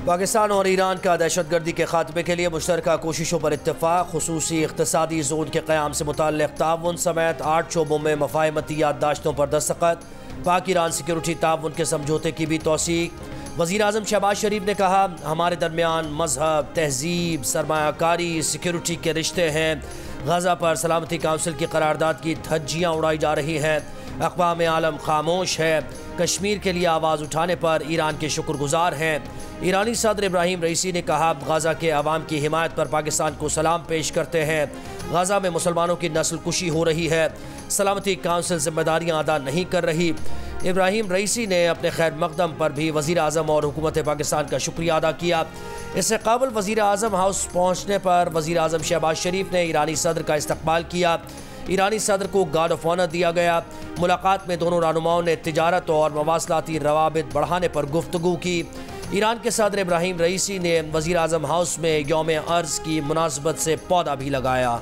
पाकिस्तान और ईरान का दहशतगर्दी के खात्मे के लिए मुश्तरका कोशिशों पर इत्तेफाक, खुसूसी इख्तिसादी जोन के क़याम से मुताल्लिक़ ताउन समेत 8 शोबों में मफ़ाहमती याददाश्तों पर दस्तखत। पाक ईरान सिक्योरिटी ताउन के समझौते की भी तौसीक। वज़ीर आज़म शहबाज शरीफ ने कहा, हमारे दरमियान मजहब, तहजीब, सरमायाकारी, सिक्योरिटी के रिश्ते हैं। गज़ा पर सलामती काउंसिल की करारदाद की धज्जियाँ उड़ाई जा रही हैं। अक़वाम आलम खामोश है। कश्मीर के लिए आवाज़ उठाने पर ईरान के शुक्रगुजार हैं। ईरानी सदर इब्राहिम रईसी ने कहा, गज़ा के अवाम की हिमायत पर पाकिस्तान को सलाम पेश करते हैं। गज़ा में मुसलमानों की नस्ल कुशी हो रही है। सलामती काउंसिल जिम्मेदारियाँ अदा नहीं कर रही। इब्राहिम रईसी ने अपने खैर मकदम पर भी वज़ीर आज़म और हुकूमत पाकिस्तान का शुक्रिया अदा किया। इससे कबल वज़ीर आज़म हाउस पहुँचने पर वज़ीर आज़म शहबाज शरीफ ने ईरानी सदर का इस्तकबाल किया। ईरानी सदर को गार्ड ऑफ ऑनर दिया गया। मुलाकात में दोनों रहनुमाओं ने तिजारत और मवासलाती रवाबित बढ़ाने पर गुफ्तगू की। ईरान के सदर इब्राहिम रईसी ने वज़ीर आज़म हाउस में यौम अर्ज़ की मुनासबत से पौधा भी लगाया।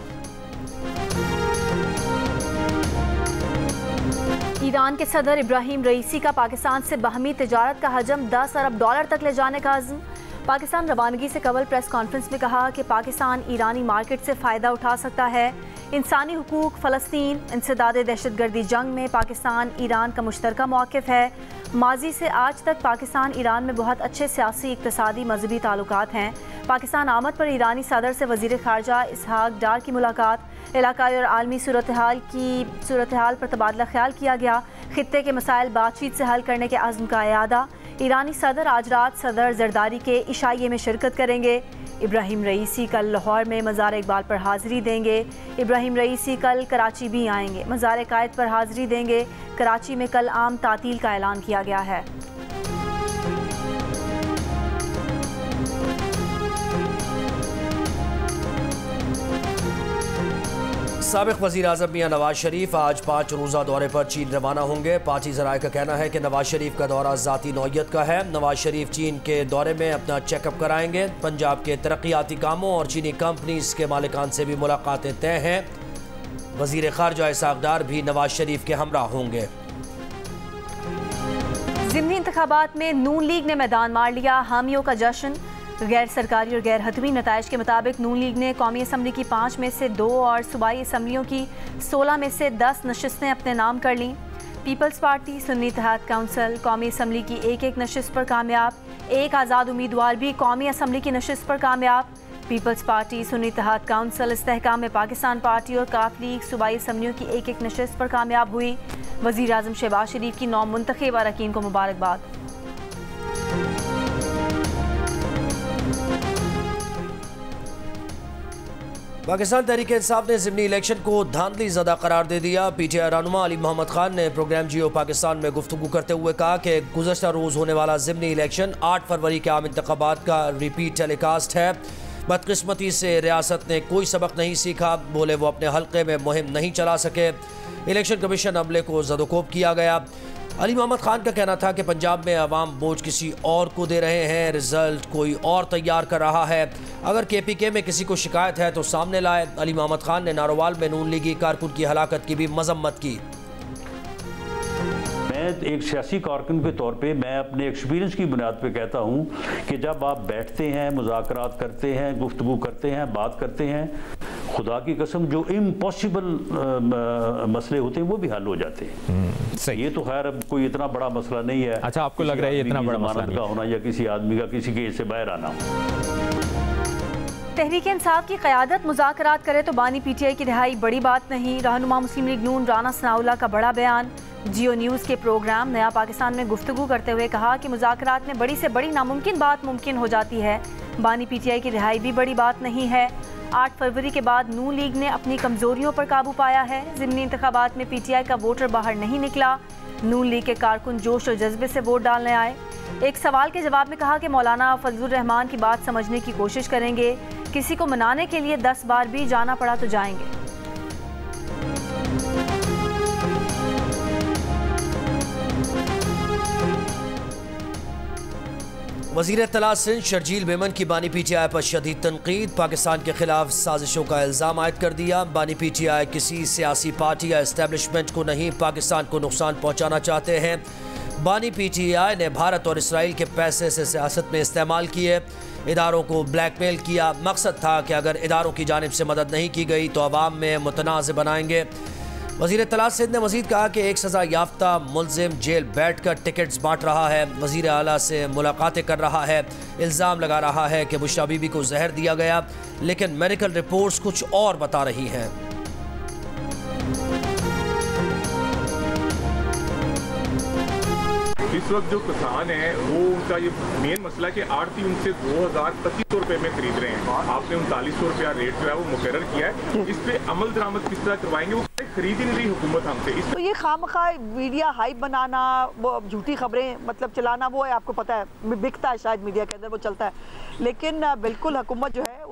ईरान के सदर इब्राहिम रईसी का पाकिस्तान से बाहमी तिजारत का हजम 10 अरब डॉलर तक ले जाने का अज़्म। पाकिस्तान रवानगी से कबल प्रेस कॉन्फ्रेंस में कहा कि पाकिस्तान ईरानी मार्केट से फ़ायदा उठा सकता है। इंसानी हुकूक, फ़लस्तीन, इंसदाद दहशतगर्दी जंग में पाकिस्तान ईरान का मुश्तरका मौक़िफ़ है। माजी से आज तक पाकिस्तान ईरान में बहुत अच्छे सियासी, इक़्तिसादी, मजहबी ताल्लुकात हैं। पाकिस्तान आमद पर ईरानी सदर से वज़ीर ख़ारजा इसहाक डार की मुलाकात। इलाकाई और आलमी सूरत हाल पर तबादला ख्याल किया गया। खित्ते के मसाइल बातचीत से हल करने के अज़्म का इयादा। ईरानी सदर आज रात सदर जरदारी के इशाइये में शिरकत करेंगे। इब्राहिम रईसी कल लाहौर में मज़ार इकबाल पर हाज़िरी देंगे। इब्राहिम रईसी कल कराची भी आएंगे, मज़ार कायद पर हाज़िरी देंगे। कराची में कल आम तातील का ऐलान किया गया है। साबिक़ वज़ीर आज़म मियां नवाज शरीफ आज 5 रोज़ा दौरे पर चीन रवाना होंगे। पार्टी ज़राए का कहना है कि नवाज शरीफ का दौरा ज़ाती नौइयत का है। नवाज शरीफ चीन के दौरे में अपना चेकअप कराएंगे। पंजाब के तरक्याती कामों और चीनी कंपनीज के मालिकान से भी मुलाकातें तय हैं। वज़ीर ख़ारजा इसहाक डार भी नवाज शरीफ के हमरा होंगे। ज़िमनी इंतखाबात में नून लीग ने मैदान मार लिया, हामियों का जश्न। गैर सरकारी और गैर हतमी नताइज के मुताबिक नून लीग ने कौमी असम्बली की 5 में से 2 और सूबाई असम्बलियों की 16 में से 10 नशिस्तें अपने नाम कर लीं। पीपल्स पार्टी, सुन्नी इत्तेहाद काउंसिल कौमी असम्बली की एक नशिस्त पर कामयाब। एक आज़ाद उम्मीदवार भी कौमी असम्बली की नशिस्त पर कामयाब। पीपल्स पार्टी, सुन्नी इत्तेहाद काउंसिल, इस्तेहकाम में पाकिस्तान पार्टी और काफ लीग सूबाई असम्बलियों की एक नशिस्त पर कामयाब हुई। वज़ीर आज़म शहबाज शरीफ की 9 मुंतखब अरकान को मुबारकबाद। पाकिस्तान तहरीक इंसाफ ने ज़िमनी इलेक्शन को धांधली ज़दा करार दे दिया। PTI रहनुमा अली मोहम्मद खान ने प्रोग्राम जियो पाकिस्तान में गुफ्तगू करते हुए कहा कि गुज़श्ता रोज़ होने वाला ज़िमनी इलेक्शन 8 फरवरी के आम इंतखाबात का रिपीट टेलीकास्ट है। बदकिस्मती से रियासत ने कोई सबक नहीं सीखा। बोले वो अपने हल्के में मुहिम नहीं चला सके। इलेक्शन कमीशन अमले को ज़दोकोब किया गया। अली मोहम्मद खान का कहना था कि पंजाब में अवाम वोट किसी और को दे रहे हैं, रिजल्ट कोई और तैयार कर रहा है। अगर KPK में किसी को शिकायत है तो सामने लाए। अली मोहम्मद खान ने नारोवाल में नून लीगी कारकुन की हलाकत की भी मजम्मत की। मैं एक सियासी कारकुन के तौर पे मैं अपने एक्सपीरियंस की बुनियाद पे कहता हूँ कि जब आप बैठते हैं, मुज़ाकरात करते हैं, गुफ्तगू करते हैं, बात करते हैं, खुदा की कसम जो इम्पॉसिबल मसले होते हैं वो भी हल हो जाते हैं। सही। ये तो खैर अब कोई इतना बड़ा मसला नहीं है। अच्छा, आपको लग रहा है ये इतना बड़ा मसला नहीं का होना या किसी आदमी का किसी केस से बाहर आना। तहरीक इंसाफ की क़यादत मुज़ाकरात करे तो बानी PTI की रिहाई बड़ी बात नहीं। रहनुमा मुस्लिम लीग नून राना सनाउल्लाह का बड़ा बयान। जियो न्यूज़ के प्रोग्राम नया पाकिस्तान में गुफ्तगू करते हुए कहा कि मुज़ाकरात में बड़ी से बड़ी नामुमकिन बात मुमकिन हो जाती है। बानी PTI की रिहाई भी बड़ी बात नहीं है। 8 फरवरी के बाद नून लीग ने अपनी कमज़ोरियों पर काबू पाया है। ज़िमनी इंतखाबात में PTI का वोटर बाहर नहीं निकला। नून लीग के कारकुन जोश और जज्बे से वोट डालने आए। एक सवाल के जवाब में कहा कि मौलाना फजलुर रहमान की बात समझने की कोशिश करेंगे। किसी को मनाने के लिए 10 बार भी जाना पड़ा तो जाएंगे। वज़ीर इत्तला सिंध शर्जील मेमन की बानी PTI पर शदीद तनकीद। पाकिस्तान के खिलाफ साजिशों का इल्ज़ाम आयद कर दिया। बानी PTI किसी सियासी पार्टी या इस्टेब्लिशमेंट को नहीं, पाकिस्तान को नुकसान पहुँचाना चाहते हैं। बानी PTI ने भारत और इसराइल के पैसे से सियासत में इस्तेमाल किए, इदारों को ब्लैकमेल किया। मकसद था कि अगर इदारों की जानिब से मदद नहीं की गई तो अवाम में मुतनाज़ बनाएंगे। वज़ीर इत्तलात सिंध ने मज़ीद कहा कि एक सज़ा याफ्ता मुलजिम जेल बैठ कर टिकट्स बांट रहा है, वज़ीर आला से मुलाकातें कर रहा है, इल्ज़ाम लगा रहा है कि बुशरा बीबी को जहर दिया गया, लेकिन मेडिकल रिपोर्ट्स कुछ और बता रही हैं। इस वक्त जो किसान है वो उनका ये मेन मसला है कि आड़ती उनसे 2025 रुपए में खरीद रहे हैं। आपने 3900 रुपया रेट जो है वो मुकर्रर किया है, इस पे अमल दरामद किस तरह करवाएंगे? वो खरीद ही नहीं रही हुकूमत हमसे। तो ये खामखा मीडिया हाइप बनाना, वो झूठी खबरें मतलब चलाना, वो है आपको पता है बिकता है शायद मीडिया के अंदर, वो चलता है। लेकिन बिल्कुल हुकूमत जो है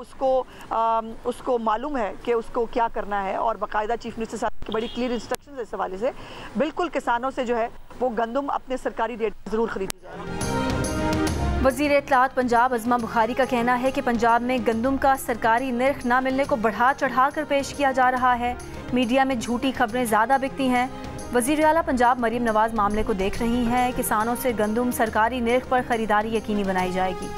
उसको मालूम है कि उसको क्या करना है, और बाकायदा चीफ मिनिस्टर साहब की बड़ी क्लियर इंस्ट्रक्शन है इस हवाले से। बिल्कुल किसानों से जो है वो गंदम अपने सरकारी रेट ज़रूर खरीदी जाए। वज़ीर इत्तलात पंजाब अज़मा बुखारी का कहना है कि पंजाब में गंदम का सरकारी निर्ख न मिलने को बढ़ा चढ़ा कर पेश किया जा रहा है। मीडिया में झूठी खबरें ज़्यादा बिकती हैं। वज़ीर आला पंजाब मरीम नवाज़ मामले को देख रही हैं। किसानों से गंदम सरकारी निर्ख पर ख़रीदारी यकीनी बनाई जाएगी।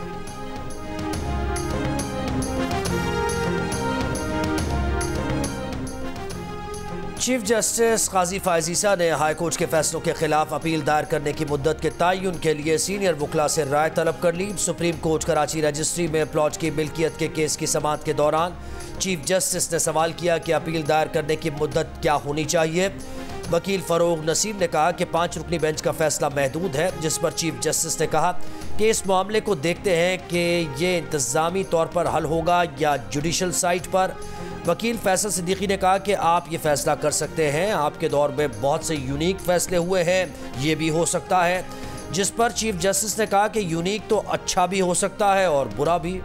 चीफ जस्टिस काजी फायज़ ईसा ने हाई कोर्ट के फैसलों के खिलाफ अपील दायर करने की मुद्दत के तयन के लिए सीनियर वकला से राय तलब कर ली। सुप्रीम कोर्ट कराची रजिस्ट्री में प्लॉट की मिल्कियत के केस की समाअत के दौरान चीफ जस्टिस ने सवाल किया कि अपील दायर करने की मुद्दत क्या होनी चाहिए। वकील फ़रोग नसीम ने कहा कि 5 रुकनी बेंच का फैसला महदूद है, जिस पर चीफ जस्टिस ने कहा कि इस मामले को देखते हैं कि ये इंतज़ामी तौर पर हल होगा या जुडिशल साइट पर। वकील फैसल सिद्दीकी ने कहा कि आप ये फैसला कर सकते हैं, आपके दौर में बहुत से यूनिक फैसले हुए हैं, ये भी हो सकता है। जिस पर चीफ जस्टिस ने कहा कि यूनिक तो अच्छा भी हो सकता है और बुरा भी।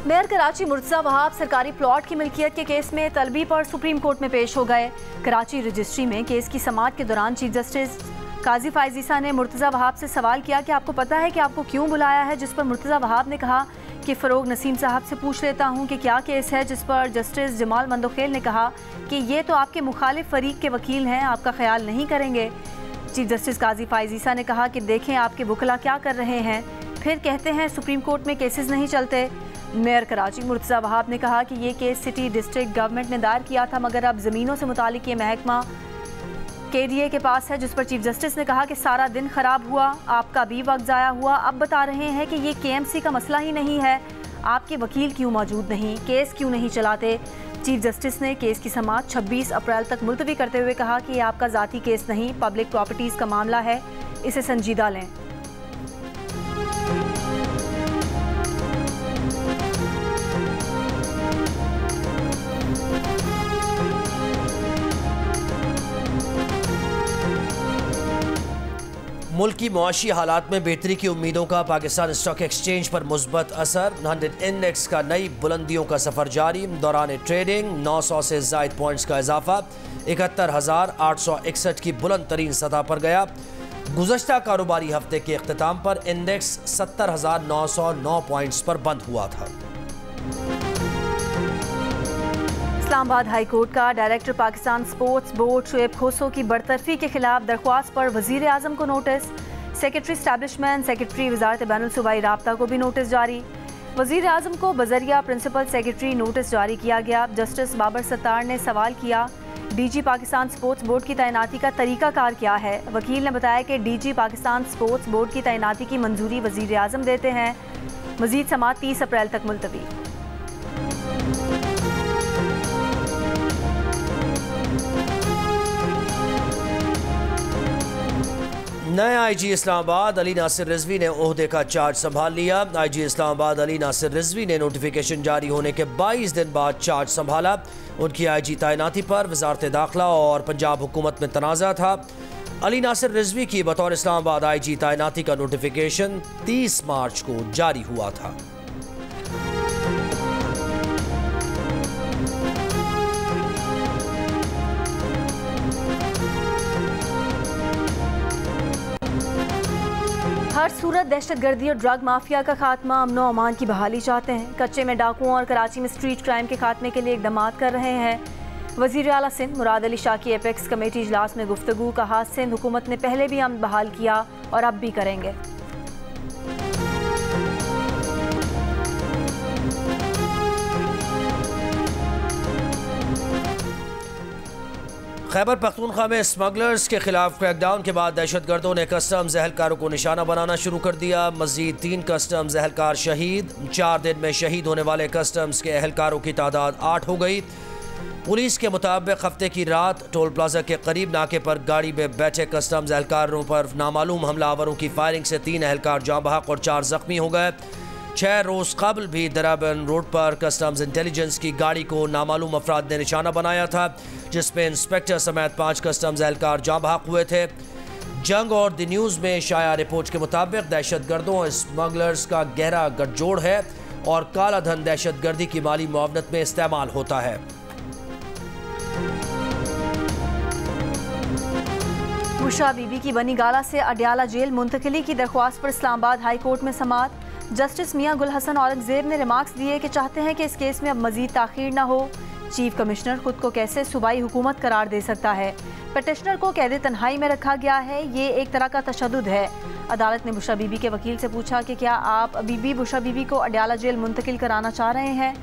मेयर कराची मुर्तज़ा वहाब सरकारी प्लॉट की मिल्कियत के केस में तलबी पर सुप्रीम कोर्ट में पेश हो गए। कराची रजिस्ट्री में केस की समाअत के दौरान चीफ जस्टिस काजी फायज़ ईसा ने मुर्तज़ा वहाब से सवाल किया कि आपको पता है कि आपको क्यों बुलाया है, जिस पर मुर्तज़ा वहाब ने कहा कि फ़रोग नसीम साहब से पूछ लेता हूं कि क्या केस है, जिस पर जस्टिस जमाल मंदोखेल ने कहा कि ये तो आपके मुखालिफ फरीक के वकील हैं, आपका ख्याल नहीं करेंगे। चीफ जस्टिस काजी फायज़ ईसा ने कहा कि देखें आपके वकला क्या कर रहे हैं, फिर कहते हैं सुप्रीम कोर्ट में केसेस नहीं चलते। मेयर कराची मुर्तज़ा वहाब ने कहा कि ये केस सिटी डिस्ट्रिक्ट गवर्नमेंट ने दायर किया था, मगर अब ज़मीनों से मुतालिक ये महकमा KDA के पास है, जिस पर चीफ जस्टिस ने कहा कि सारा दिन ख़राब हुआ, आपका भी वक्त ज़ाया हुआ। अब बता रहे हैं कि ये KMC का मसला ही नहीं है, आपके वकील क्यों मौजूद नहीं, केस क्यों नहीं चलाते। चीफ जस्टिस ने केस की समाअत 26 अप्रैल तक मुलतवी करते हुए कहा कि ये आपका ज़ाती केस नहीं, पब्लिक प्रॉपर्टीज़ का मामला है, इसे संजीदा लें। मुल्क की मुआशी हालात में बेहतरी की उम्मीदों का पाकिस्तान स्टॉक एक्सचेंज पर मुस्बत असर। 100 इंडेक्स का नई बुलंदियों का सफ़र जारी। दौरान ट्रेडिंग 900 से ज़ायद पॉइंट्स का इजाफा 71,861 की बुलंद तरीन सतह पर गया। गुज़श्ता कारोबारी हफ्ते के अख्ताम पर इंडेक्स 70,909 पॉइंट्स पर बंद हुआ था। इस्लामाबाद हाई कोर्ट का director Pakistan sports board Shoaib खोसो की बरतरफी के खिलाफ दरख्वास्त पर वज़ीर आज़म को नोटिस। सेक्रेटरी एस्टैब्लिशमेंट सेक्रेटरी वज़ारत बैनुल सूबाई राब्ता को भी नोटिस जारी। वज़ीर आज़म को बज़रिया प्रिंसिपल सेक्रेटरी नोटिस जारी किया गया। जस्टिस बाबर सत्तार ने सवाल किया DG पाकिस्तान स्पोर्ट्स बोर्ड की तैनाती का तरीक़ाकार क्या है। वकील ने बताया कि DG पाकिस्तान स्पोर्ट्स बोर्ड की तैनाती की मंजूरी वज़ीर आज़म देते हैं। मज़ीद समाअत 30 अप्रैल तक मुलतवी। नए IG इस्लामाबाद अली नासिर रिजवी ने ओहदे का चार्ज संभाल लिया। IG इस्लामाबाद अली नासिर रिजवी ने नोटिफिकेशन जारी होने के 22 दिन बाद चार्ज संभाला। उनकी IG तैनाती पर वजारत दाखिला और पंजाब हुकूमत में तनाज़ा था। अली नासिर रिजवी की बतौर इस्लामाबाद IG तैनाती का नोटिफिकेशन 30 मार्च को जारी हुआ था। हर सूरत दहशतगर्दी और ड्रग माफिया का खात्मा, अमन व अमान की बहाली चाहते हैं। कच्चे में डाकुओं और कराची में स्ट्रीट क्राइम के खात्मे के लिए इकदाम कर रहे हैं। वज़ीर आला सिंध मुराद अली शाह की एपेक्स कमेटी इजलास में गुफ्तगू, कहा सिंध हुकूमत ने पहले भी अमन बहाल किया और अब भी करेंगे। खैबर पख्तूनख्वा में स्मगलर्स के खिलाफ क्रैकडाउन के बाद दहशतगर्दों ने कस्टम्स एहलकारों को निशाना बनाना शुरू कर दिया। मजीद 3 कस्टम्स एहलकार शहीद। 4 दिन में शहीद होने वाले कस्टम्स के एहलकारों की तादाद 8 हो गई। पुलिस के मुताबिक हफ्ते की रात टोल प्लाजा के करीब नाके पर गाड़ी में बैठे कस्टम्स एहलकारों पर नामालूम हमलावरों की फायरिंग से 3 एहलकार जाँ बहक और 4 जख्मी हो गए। 6 रोज़ कबल भी दराबन रोड पर कस्टम्स इंटेलिजेंस की गाड़ी को नामालूम अफराद ने निशाना बनाया था, जिसमें इंस्पेक्टर समेत 5 कस्टम्स एहलकार जाँ बहक हुए थे। जंग और द न्यूज़ में शाया रिपोर्ट के मुताबिक दहशतगर्दों और स्मगलर्स का गहरा गठजोड़ है और काला धन दहशतगर्दी की माली मुआवनत में इस्तेमाल होता है। बुशरा बीबी की बनी गाला से अडयाला जेल मुंतकिली की दरख्वास्त पर इस्लामाबाद हाई कोर्ट में समाअत। जस्टिस मियां गुल हसन औरंगजेब ने रिमार्क्स दिए कि चाहते हैं कि इस केस में अब मजीद ताखीर न हो। चीफ कमिश्नर खुद को कैसे सूबाई हुकूमत करार दे सकता है? पिटिशनर को कैद तन्हाई में रखा गया है, ये एक तरह का तशद्दुद है। अदालत ने बुशरा बीबी के वकील से पूछा कि क्या आप अभी भी बुशरा बीबी को अडयाला जेल मुंतकिल कराना चाह रहे हैं?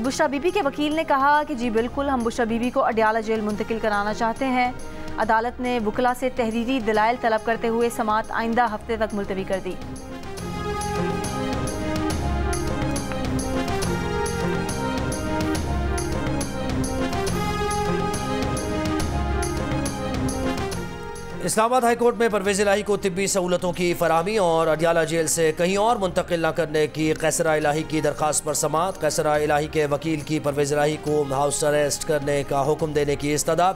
बुशरा बीबी के वकील ने कहा कि जी बिल्कुल, हम बुशरा बीबी को अडयाला जेल मुंतकिल कराना चाहते हैं। अदालत ने वकला से तहरीरी दलाइल तलब करते हुए समाअत आइंदा हफ्ते तक मुलतवी कर दी। इस्लामाबाद हाई कोर्ट में परवेज़ इलाही को तिब्बी सहूलतों की फराहमी और अडयाला जेल से कहीं और मुंतकिल न करने की कैसरा इलाही की दरख्वास्त पर समाअत। कैसरा इलाही के वकील की परवेज़ इलाही को हाउस अरेस्ट करने का हुक्म देने की इस्तदा।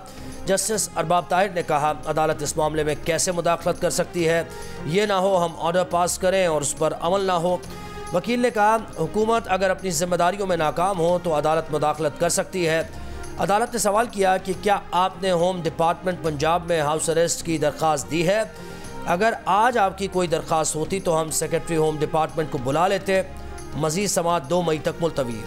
जस्टिस अरबाब ताहिर ने कहा, अदालत इस मामले में कैसे मुदाखलत कर सकती है? ये ना हो हम ऑर्डर पास करें और उस पर अमल ना हो। वकील ने कहा, हुकूमत अगर अपनी जिम्मेदारियों में नाकाम हो तो अदालत मुदाखलत कर सकती है। अदालत ने सवाल किया कि क्या आपने होम डिपार्टमेंट पंजाब में हाउस अरेस्ट की दरख्वास्त दी है? अगर आज आपकी कोई दरख्वास्त होती तो हम सेक्रेटरी होम डिपार्टमेंट को बुला लेते। मजीद समाअत 2 मई तक मुलतवी।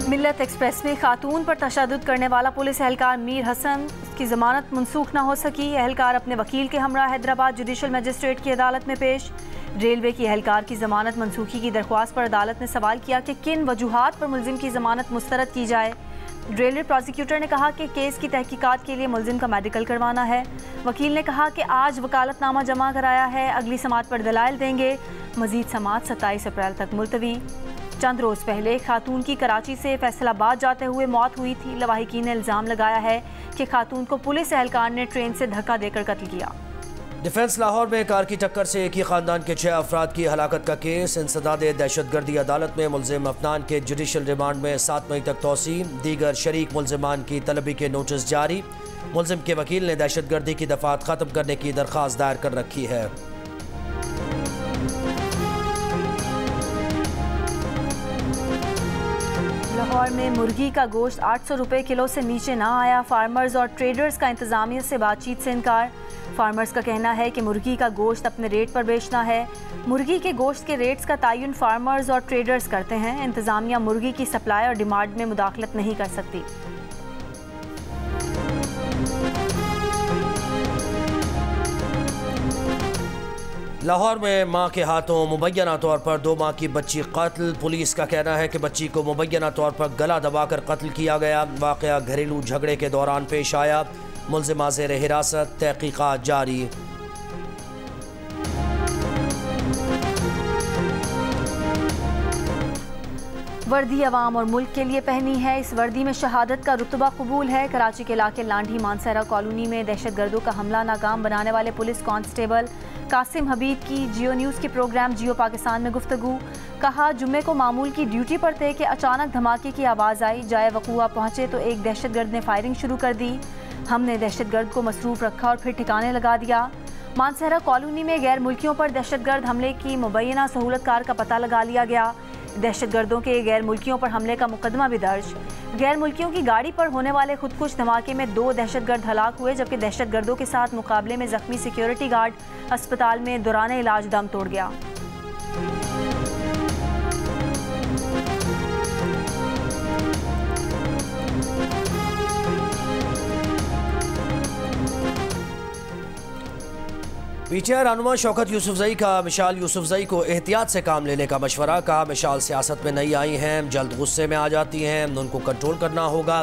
मिल्लत एक्सप्रेस में खातून पर तशद्दुद करने वाला पुलिस एहलकार मीर हसन की जमानत मनसूख न हो सकी। एहलकार अपने वकील के हमरा हैदराबाद जुडिशल मजिस्ट्रेट की अदालत में पेश। रेलवे की एहलकार की जमानत मनसूखी की दरख्वास्त पर अदालत ने सवाल किया कि किन वजूहात पर मुलजिम की जमानत मुस्तरद की जाए। रेलवे प्रोसिक्यूटर ने कहा कि केस की तहकीकात के लिए मुलजिम का मेडिकल करवाना है। वकील ने कहा कि आज वकालतनामा जमा कराया है, अगली समाअत पर दलाइल देंगे। मजीद समाअत 27 अप्रैल तक मुलतवी। चंद रोज़ पहले खातून की कराची से फैसलाबाद जाते हुए मौत हुई थी। लवाहिकीन ने इल्ज़ाम लगाया है कि खातून को पुलिस एहलकार ने ट्रेन से धक्का देकर कत्ल किया। डिफेंस लाहौर में कार की टक्कर से एक ही खानदान के 6 अफराद की हलाकत का केस। इंसदाद दहशतगर्दी अदालत में मुलजिम अफनान के जुडिशल रिमांड में 7 मई तक तोसी। दीगर शरीक मुलजिमान की तलबी के नोटिस जारी। मुलजिम के वकील ने दहशतगर्दी की दफात ख़त्म करने की दरख्वास्त दायर कर रखी है। लाहौर में मुर्गी का गोश्त 800 रुपये किलो से नीचे ना आया। फार्मर्स और ट्रेडर्स का इंतजामिया से बातचीत से इनकार। फार्मर्स का कहना है कि मुर्गी का गोश्त अपने रेट पर बेचना है। मुर्गी के गोश्त के रेट्स का तयन फार्मर्स और ट्रेडर्स करते हैं। इंतजामिया मुर्गी की सप्लाई और डिमांड में मुदाखलत नहीं कर सकती। लाहौर में मां के हाथों मुबैना तौर पर 2 माह की बच्ची कत्ल। पुलिस का कहना है कि बच्ची को मुबैना तौर पर गला दबाकर कत्ल किया गया। वाक़या घरेलू झगड़े के दौरान पेश आया। मुलजिमा ज़ेर हिरासत, तहकीकात जारी। वर्दी अवाम और मुल्क के लिए पहनी है। इस वर्दी में शहादत का रुतबा कबूल है। कराची के इलाके लांढी मानसरा कॉलोनी में दहशतगर्दों का हमला नाकाम बनाने वाले पुलिस कांस्टेबल कासिम हबीब की जियो न्यूज़ के प्रोग्राम जियो पाकिस्तान में गुफ्तगू। कहा, जुम्मे को मामूल की ड्यूटी पर थे कि अचानक धमाके की आवाज़ आई। जाए वक़ूआ पहुँचे तो एक दहशतगर्द ने फायरिंग शुरू कर दी। हमने दहशतगर्द को मसरूफ़ रखा और फिर ठिकाने लगा दिया। मानसरा कॉलोनी में गैर मुल्कियों पर दहशतगर्द हमले की मुबैना सहूलतकार का पता लगा लिया गया। दहशतगर्दों के गैर मुल्कियों पर हमले का मुकदमा भी दर्ज। गैर मुल्कियों की गाड़ी पर होने वाले खुदकुश धमाके में 2 दहशतगर्द हलाक हुए, जबकि दहशतगर्दों के साथ मुकाबले में जख्मी सिक्योरिटी गार्ड अस्पताल में दौरान इलाज दम तोड़ गया। पीटीआई रहनुमा शौकत यूसुफजई का मिशाल यूसुफजई को एहतियात से काम लेने का मशवरा। कहा मिशाल सियासत में नहीं आई हैं, जल्द गुस्से में आ जाती हैं, उनको कंट्रोल करना होगा।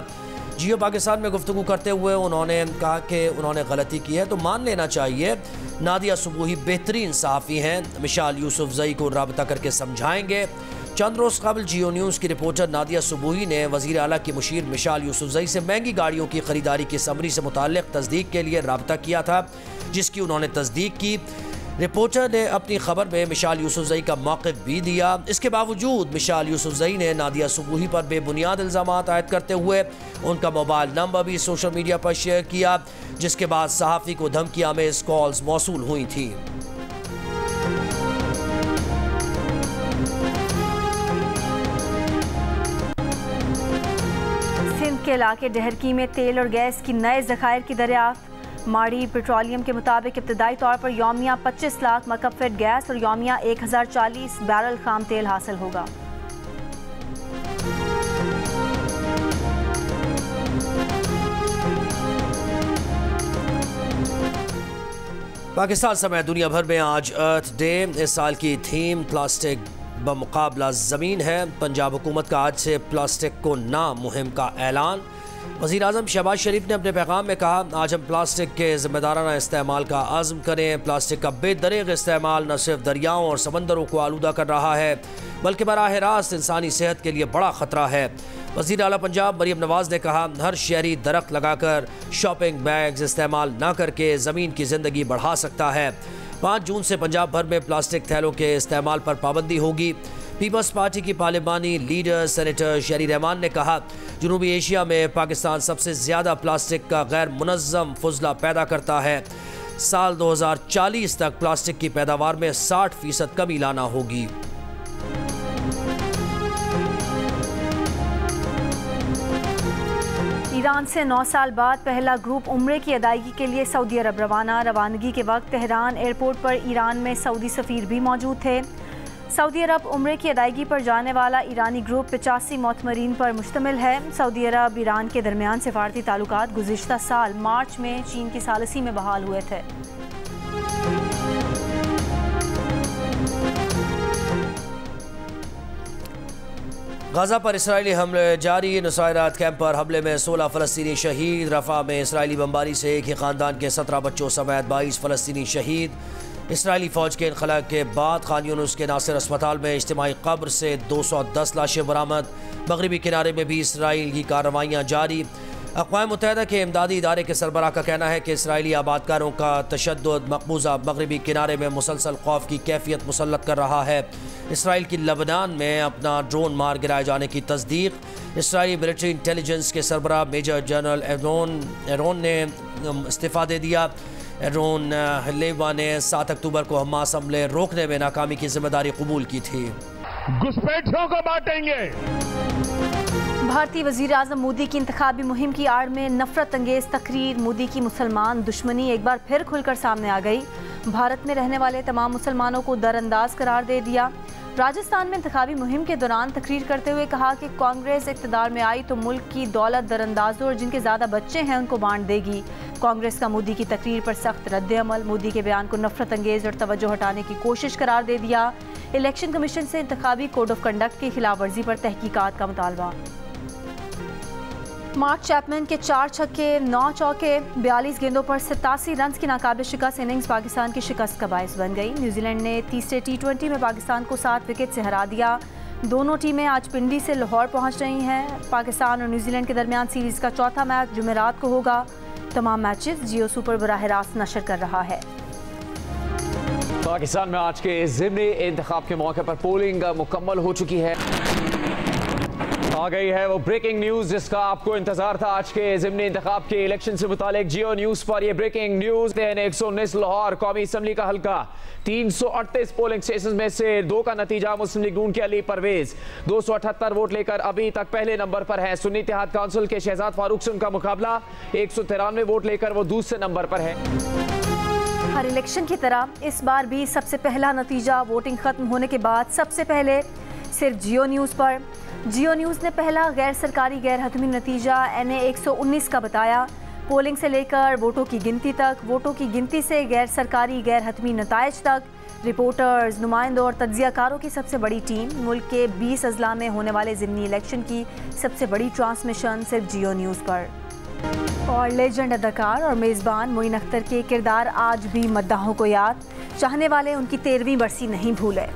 जियो पाकिस्तान में गुफ्तगू करते हुए उन्होंने कहा कि उन्होंने गलती की है तो मान लेना चाहिए। नादिया सुबूही बेहतरीन सहाफ़ी हैं, मिशाल यूसुफजई को राबता करके समझाएंगे। चंद रोज़ कबल जियो न्यूज़ की रिपोर्टर नादिया सुबूही ने वज़ीर आला की मुशीर मिशाल यूसुफजई से महंगी गाड़ियों की खरीदारी की समरी से मुताल्लिक़ तस्दीक के लिए राबता किया था, जिसकी उन्होंने तस्दीक की। रिपोर्टर ने अपनी खबर में मिशाल यूसुफजई का मौक़िफ़ भी दिया। इसके बावजूद मिशाल यूसुफजई ने नादिया सुबूही पर बेबुनियाद इल्ज़ामात आयद करते हुए उनका मोबाइल नंबर भी सोशल मीडिया पर शेयर किया, जिसके बाद सहाफ़ी को धमकी आमेज़ कॉल्स मौसूल हुई थी। सिंध के इलाके डहरकी में तेल और गैस की नए ज़खायर की दरियाफ्त। माड़ी पेट्रोलियम के मुताबिक इब्तदाई तौर पर यौमिया 25 लाख मकब फीट गैस और यौमिया 1040 बैरल खाम तेल हासिल होगा। पाकिस्तान समेत दुनिया भर में आज अर्थ डे। इस साल की थीम प्लास्टिक बमुकाबला ज़मीन है। पंजाब हुकूमत का आज से प्लास्टिक को ना मुहिम का ऐलान। वज़ीर आज़म शहबाज शरीफ ने अपने पैगाम में कहा, आज हम प्लास्टिक के ज़िम्मेदाराना इस्तेमाल का आज़म करें। प्लास्टिक का बेदरीग इस्तेमाल न सिर्फ दरियाओं और समंदरों को आलूदा कर रहा है, बल्कि बराह रास्त इंसानी सेहत के लिए बड़ा ख़तरा है। वज़ीर आला पंजाब मरीम नवाज़ ने कहा, हर शहरी दरख्त लगाकर शॉपिंग बैग्स इस्तेमाल न करके ज़मीन की ज़िंदगी बढ़ा सकता है। 5 जून से पंजाब भर में प्लास्टिक थैलों के इस्तेमाल पर पाबंदी होगी। पीपल्स पार्टी की पार्लिमानी लीडर सेनेटर शहरी रहमान ने कहा, जनूबी एशिया में पाकिस्तान सबसे ज़्यादा प्लास्टिक का गैर मुनज़्ज़म फुजला पैदा करता है। साल 2040 तक प्लास्टिक की पैदावार में 60% कमी लाना होगी। ईरान से 9 साल बाद पहला ग्रुप उम्रे की अदायगी के लिए सऊदी अरब रवाना। रवानगी के वक्त तेहरान एयरपोर्ट पर ईरान में सऊदी सफ़ीर भी मौजूद थे। सऊदी अरब उम्रे की अदायगी पर जाने वाला ईरानी ग्रुप 85 मोतमरीन पर मुश्तमिल है। सऊदी अरब ईरान के दरमियान सिफारती ताल्लुकात गुज़िश्ता साल मार्च में चीन की सालिसी में बहाल हुए थे। गाज़ा पर इसराइली हमले जारी। नुसायरात कैंप पर हमले में 16 फ़लस्तीनी शहीद। रफ़ा में इसराइली बमबारी से एक ही ख़ानदान के 17 बच्चों समेत 22 फ़लस्तीनी शहीद। इसराइली फ़ौज के इनखला के बाद खान यूनुस के नासिर अस्पताल में इज्तिमाई कब्र से 210 लाशें बरामद। मगरबी किनारे में भी इसराइल की कार्रवाइयाँ जारी। अक़वाम मुत्तहिदा के इमदादी इदारे के सरबराह का कहना है कि इसराइली आबादकारों का तशद्दुद मकबूजा मगरबी किनारे में मुसलसल खौफ की कैफियत मुसल्लत कर रहा है। इसराइल की लबनान में अपना ड्रोन मार गिराए जाने की तस्दीक। इसराइली मिलिट्री इंटेलिजेंस के सरबराह मेजर जनरल एरोन ने इस्तीफ़ा दे दिया। एरोन लेवा ने 7 अक्टूबर को हमास हमले रोकने में नाकामी की जिम्मेदारी कबूल की थी। घुसपैठियों को बांटेंगे। भारतीय वज़ीर आज़म मोदी की इंतखाबी मुहिम की आड़ में नफरत अंगेज तकरीर। मोदी की मुसलमान दुश्मनी एक बार फिर खुलकर सामने आ गई। भारत में रहने वाले तमाम मुसलमानों को दरअंदाज करार दे दिया। राजस्थान में इंतखाबी मुहिम के दौरान तकरीर करते हुए कहा कि कांग्रेस इक़्तिदार में आई तो मुल्क की दौलत दरअंदाजों और जिनके ज़्यादा बच्चे हैं उनको बांट देगी। कांग्रेस का मोदी की तकरीर पर सख्त रद्द-ए-अमल। मोदी के बयान को नफरत अंगेज और तवज्जो हटाने की कोशिश करार दे दिया। इलेक्शन कमीशन से इंतखाबी कोड ऑफ कंडक्ट की खिलाफ वर्जी पर तहकीकात का मुतालबा। मार्क चैपमैन के 4 छक्के 9 चौके 42 गेंदों पर 87 रन की नाकाबिल शिकस्त इनिंग्स पाकिस्तान की शिकस्त का बायस बन गई। न्यूजीलैंड ने तीसरे T20 में पाकिस्तान को 7 विकेट से हरा दिया। दोनों टीमें आज पिंडी से लाहौर पहुंच रही हैं। पाकिस्तान और न्यूजीलैंड के दरमियान सीरीज़ का चौथा मैच जुमेरात को होगा। तमाम मैचेस जियो सुपर बराह रास्त नशर कर रहा है। पाकिस्तान में आज के ज़िमनी इंतखाब के मौके पर पोलिंग मुकम्मल हो चुकी है। आ गई है वो ब्रेकिंग न्यूज जिसका आपको इंतजार था। आज के ज़िमनी इंतखाब के इलेक्शन से मुतालिक जियो न्यूज पर ये ब्रेकिंग न्यूज। 119 लाहौर कौमी असम्बली का हल्का, 338 पोलिंग स्टेशन में से 2 का नतीजा मुस्लिम लीग नून के अली परवेज 278 वोट लेकर अभी तक पहले नंबर पर है। सुन्नी इत्तेहाद काउंसिल के शहजाद फारूक से उनका मुकाबला, 193 वोट लेकर वो दूसरे नंबर पर है। हर इलेक्शन की तरह इस बार भी सबसे पहला नतीजा वोटिंग खत्म होने के बाद सबसे पहले सिर्फ जियो न्यूज़ पर। जियो न्यूज़ ने पहला गैर सरकारी गैर हतमी नतीजा NA 119 का बताया। पोलिंग से लेकर वोटों की गिनती तक, वोटों की गिनती से गैर सरकारी गैर हतमी नताइज तक, रिपोर्टर्स, नुमाइंदों और तज्जियाकारों की सबसे बड़ी टीम। मुल्क के 20 अजला में होने वाले ज़िमनी इलेक्शन की सबसे बड़ी ट्रांसमिशन सिर्फ जियो न्यूज़ पर। और लेजेंड अदाकार और मेज़बान मोइन अख्तर के किरदार आज भी मद्दाहों को याद, चाहने वाले उनकी 13वीं बरसी नहीं भूले।